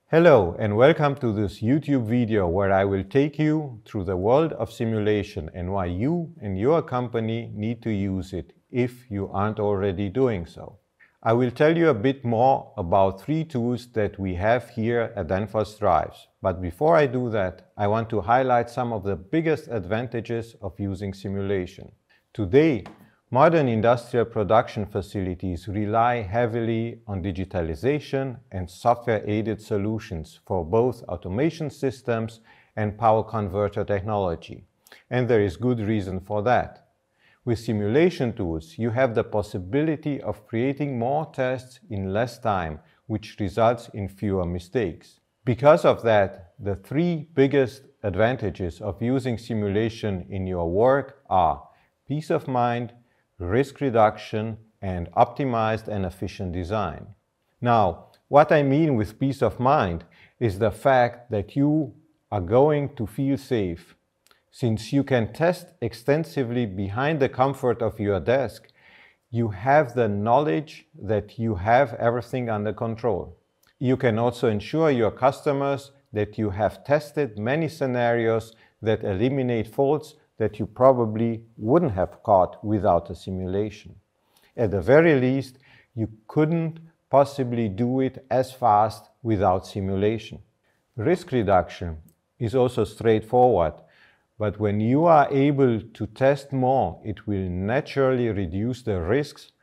Hello and welcome to this YouTube video where I will take you through the world of simulation and why you and your company need to use it if you aren't already doing so. I will tell you a bit more about 3 tools that we have here at Danfoss Drives. But before I do that, I want to highlight some of the biggest advantages of using simulation. Today, modern industrial production facilities rely heavily on digitalization and software-aided solutions for both automation systems and power converter technology. And there is good reason for that. With simulation tools, you have the possibility of creating more tests in less time, which results in fewer mistakes. Because of that, the 3 biggest advantages of using simulation in your work are peace of mind, risk reduction, and optimized and efficient design. Now, what I mean with peace of mind is the fact that you are going to feel safe. Since you can test extensively behind the comfort of your desk, you have the knowledge that you have everything under control. You can also ensure your customers that you have tested many scenarios that eliminate faults that you probably wouldn't have caught without a simulation. At the very least, you couldn't possibly do it as fast without simulation. Risk reduction is also straightforward, but when you are able to test more, it will naturally reduce the risks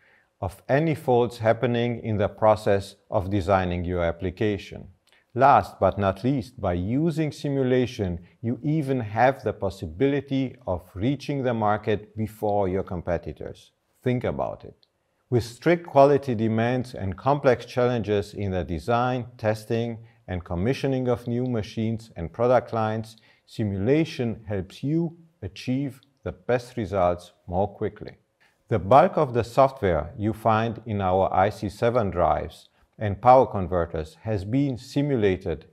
of any faults happening in the process of designing your application. Last but not least, by using simulation, you even have the possibility of reaching the market before your competitors. Think about it. With strict quality demands and complex challenges in the design, testing, and commissioning of new machines and product lines, simulation helps you achieve the best results more quickly. The bulk of the software you find in our IC7 drives and power converters has been simulated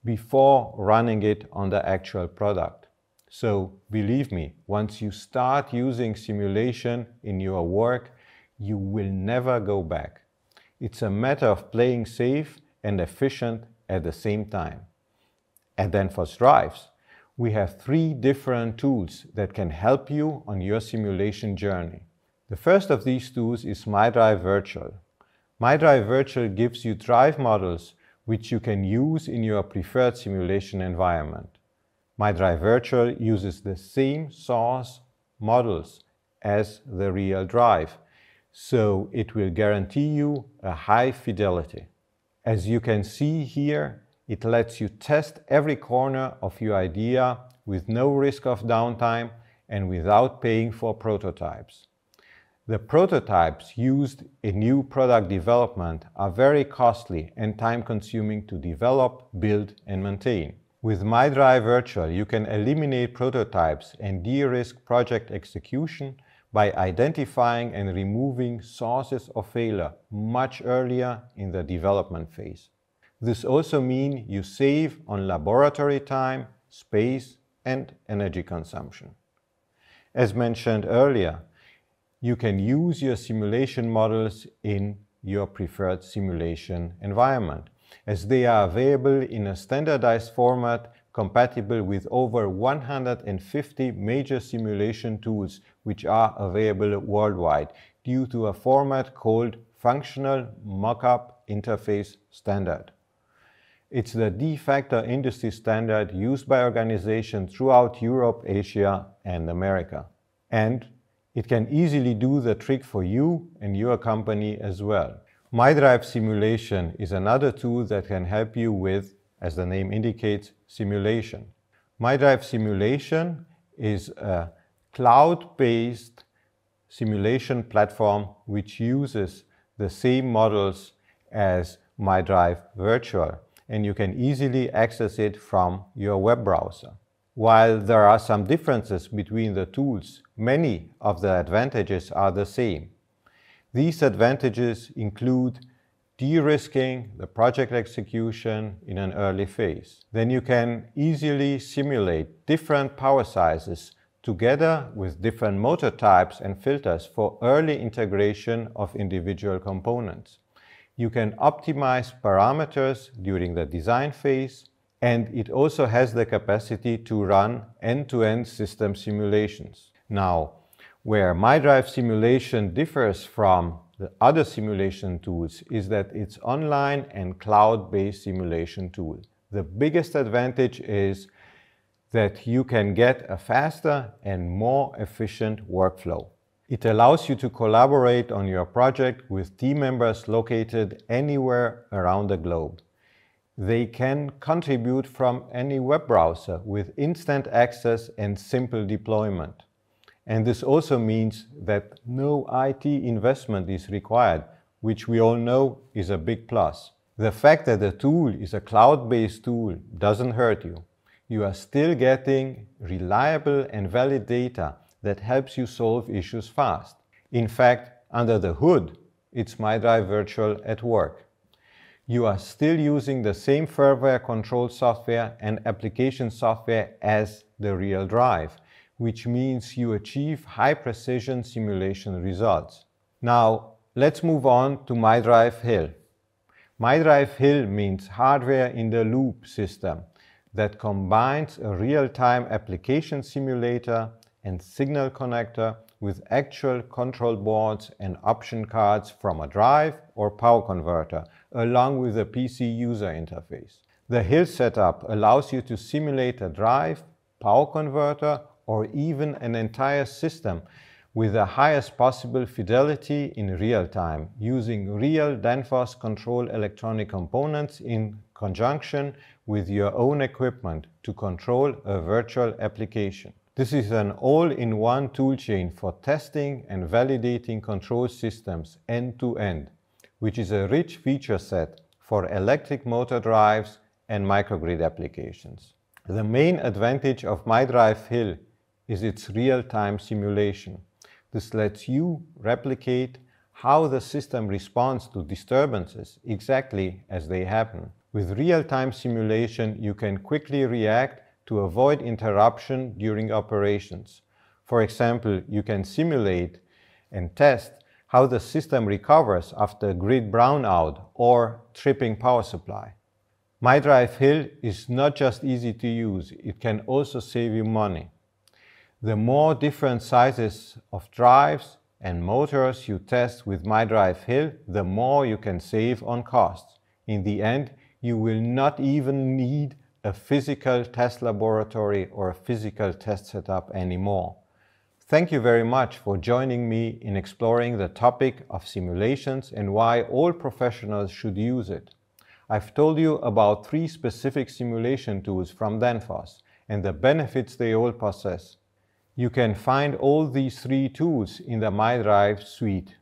before running it on the actual product. So believe me, once you start using simulation in your work, you will never go back. It's a matter of playing safe and efficient at the same time. At Danfoss Drives, we have 3 different tools that can help you on your simulation journey. The first of these tools is MyDrive Virtual. MyDrive Virtual gives you drive models which you can use in your preferred simulation environment. MyDrive Virtual uses the same source models as the real drive, so it will guarantee you a high fidelity. As you can see here, it lets you test every corner of your idea with no risk of downtime and without paying for prototypes. The prototypes used in new product development are very costly and time-consuming to develop, build, and maintain. With MyDrive Virtual, you can eliminate prototypes and de-risk project execution by identifying and removing sources of failure much earlier in the development phase. This also means you save on laboratory time, space, and energy consumption. As mentioned earlier, you can use your simulation models in your preferred simulation environment, as they are available in a standardized format compatible with over 150 major simulation tools which are available worldwide due to a format called Functional Mockup Interface Standard. It's the de facto industry standard used by organizations throughout Europe, Asia, and America. And it can easily do the trick for you and your company as well. MyDrive Simulation is another tool that can help you with, as the name indicates, simulation. MyDrive Simulation is a cloud-based simulation platform which uses the same models as MyDrive Virtual, and you can easily access it from your web browser. While there are some differences between the tools, many of the advantages are the same. These advantages include de-risking the project execution in an early phase. Then you can easily simulate different power sizes together with different motor types and filters for early integration of individual components. You can optimize parameters during the design phase, and it also has the capacity to run end-to-end system simulations. Now, where MyDrive simulation differs from the other simulation tools is that it's online and cloud-based simulation tool. The biggest advantage is that you can get a faster and more efficient workflow. It allows you to collaborate on your project with team members located anywhere around the globe. They can contribute from any web browser with instant access and simple deployment. And this also means that no IT investment is required, which we all know is a big plus. The fact that the tool is a cloud-based tool doesn't hurt you. You are still getting reliable and valid data that helps you solve issues fast. In fact, under the hood, it's MyDrive Virtual at work. You are still using the same firmware control software and application software as the real drive, which means you achieve high-precision simulation results. Now, let's move on to MyDrive HIL. MyDrive HIL means hardware-in-the-loop system that combines a real-time application simulator and signal connector with actual control boards and option cards from a drive or power converter, along with a PC user interface. The HIL setup allows you to simulate a drive, power converter, or even an entire system with the highest possible fidelity in real time, using real Danfoss control electronic components in conjunction with your own equipment to control a virtual application. This is an all-in-one toolchain for testing and validating control systems end-to-end, which is a rich feature set for electric motor drives and microgrid applications. The main advantage of MyDrive HIL is its real-time simulation. This lets you replicate how the system responds to disturbances exactly as they happen. With real-time simulation, you can quickly react to avoid interruption during operations. For example, you can simulate and test how the system recovers after a grid brownout or tripping power supply. MyDrive HIL is not just easy to use, it can also save you money. The more different sizes of drives and motors you test with MyDrive HIL, the more you can save on costs. In the end, you will not even need a physical test laboratory or a physical test setup anymore. Thank you very much for joining me in exploring the topic of simulations and why all professionals should use it. I've told you about 3 specific simulation tools from Danfoss and the benefits they all possess. You can find all these 3 tools in the MyDrive suite.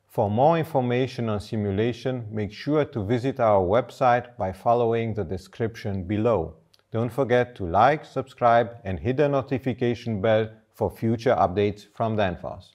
For more information on simulation, make sure to visit our website by following the description below. Don't forget to like, subscribe, and hit the notification bell for future updates from Danfoss.